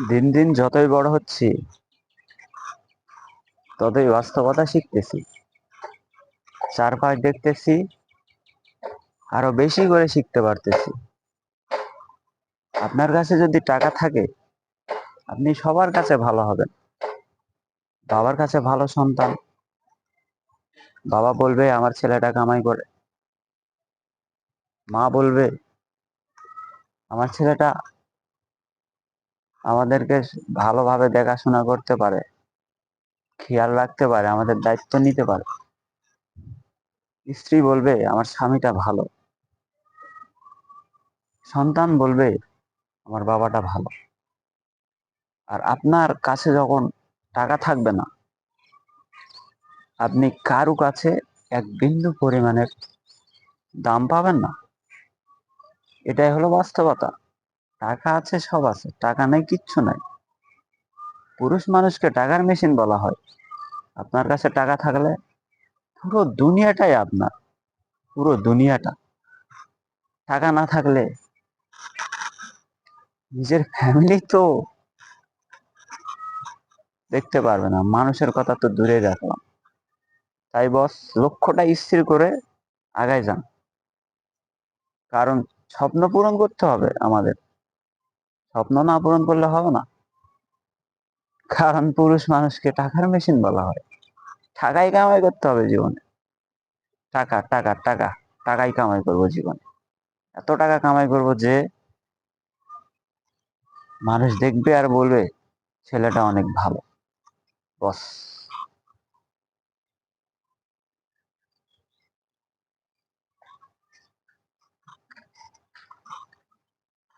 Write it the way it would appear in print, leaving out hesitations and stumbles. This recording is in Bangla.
দিন দিন যতই বড় হচ্ছি ততই বাস্তবতা শিখতেছি। চারপাশ দেখতেছি, আরো বেশি করে শিখতে পারতেছি। আপনার কাছে যদি টাকা থাকে, আপনি সবার কাছে ভালো হবেন। বাবার কাছে ভালো সন্তান, বাবা বলবে আমার ছেলেটা কামাই করে। মা বলবে আমার ছেলেটা আমাদেরকে ভালোভাবে দেখাশোনা করতে পারে, খেয়াল রাখতে পারে, আমাদের দায়িত্ব নিতে পারে। স্ত্রী বলবে আমার স্বামীটা ভালো। সন্তান বলবে আমার বাবাটা ভালো। আর আপনার কাছে যখন টাকা থাকবে না, আপনি কারো কাছে এক বিন্দু পরিমাণের দাম পাবেন না। এটাই হলো বাস্তবতা। টাকা আছে, সব আছে, টাকা নেই কিচ্ছু নাই। পুরুষ মানুষকে টাকার মেশিন বলা হয়। আপনার কাছে টাকা থাকলে পুরো দুনিয়াটাই আপনার, পুরো দুনিয়াটা। টাকা না থাকলে নিজের ফ্যামিলি তো দেখতে পারবে না, মানুষের কথা তো দূরে রাখলাম। তাই বস, লক্ষ্যটা স্থির করে আগায় যান। কারণ স্বপ্ন পূরণ করতে হবে আমাদের, স্বপ্ন না পূরণ করলে হবে না। কারণ পুরুষ মানুষকে টাকার মেশিন বলা হয়। টাকাই কামাই করতে হবে জীবনে। টাকা টাকা টাকা, টাকাই কামাই করবো জীবনে। এত টাকা কামাই করবো যে মানুষ দেখবে আর বলবে ছেলেটা অনেক ভালো। বস।